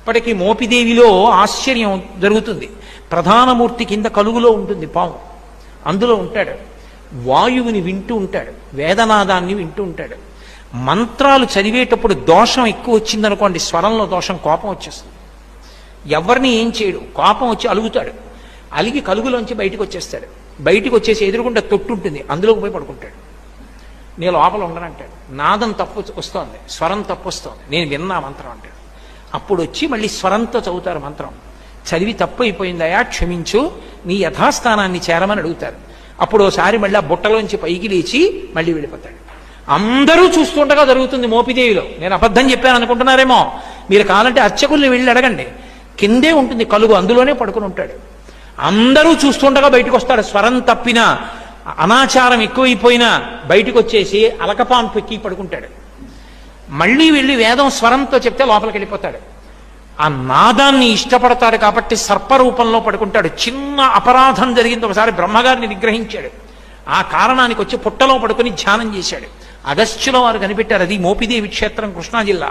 ఇప్పటికీ మోపిదేవిలో ఆశ్చర్యం జరుగుతుంది. ప్రధానమూర్తి కింద కలుగులో ఉంటుంది పాము, అందులో ఉంటాడు. వాయువుని వింటూ ఉంటాడు, వేదనాదాన్ని వింటూ ఉంటాడు. మంత్రాలు చదివేటప్పుడు దోషం ఎక్కువ వచ్చిందనుకోండి, స్వరంలో దోషం, కోపం వచ్చేస్తుంది. ఎవరిని ఏం చేయడు, కోపం వచ్చి అలుగుతాడు. అలిగి కలుగులోంచి బయటకు వచ్చేస్తాడు. బయటకు వచ్చేసి ఎదురుకుండా తొట్టు ఉంటుంది, అందులోకి పోయి పడుకుంటాడు. నేను లోపల ఉండనంటాడు. నాదం తప్పు వస్తోంది, స్వరం తప్పు వస్తోంది, నేను విన్నా మంత్రం అంటాడు. అప్పుడు వచ్చి మళ్ళీ స్వరంతో చదువుతారు మంత్రం. చదివి తప్పు అయిపోయిందయా, క్షమించు, నీ యథాస్థానాన్ని చేరమని అడుగుతారు. అప్పుడు ఒకసారి మళ్ళీ ఆ బుట్టలోంచి పైకి లేచి మళ్ళీ వెళ్ళిపోతాడు. అందరూ చూస్తుండగా జరుగుతుంది మోపిదేవిలో. నేను అబద్ధం చెప్పాను అనుకుంటున్నారేమో, మీరు కావాలంటే అర్చకుల్ని వెళ్ళి అడగండి. కిందే ఉంటుంది కలుగు, అందులోనే పడుకుని ఉంటాడు. అందరూ చూస్తుండగా బయటకు వస్తాడు. స్వరం తప్పినా, అనాచారం ఎక్కువైపోయినా బయటకు వచ్చేసి అలకపాన్ పెక్కి పడుకుంటాడు. మళ్ళీ వెళ్ళి వేదం స్వరంతో చెప్తే లోపలికి వెళ్ళిపోతాడు. ఆ నాదాన్ని ఇష్టపడతాడు కాబట్టి సర్పరూపంలో పడుకుంటాడు. చిన్న అపరాధం జరిగింది, ఒకసారి బ్రహ్మగారిని నిగ్రహించాడు. ఆ కారణానికి వచ్చి పుట్టలో పడుకుని ధ్యానం చేశాడు. అగస్త్యుల వారు కనిపెట్టారు. అది మోపిదేవి క్షేత్రం, కృష్ణా జిల్లా.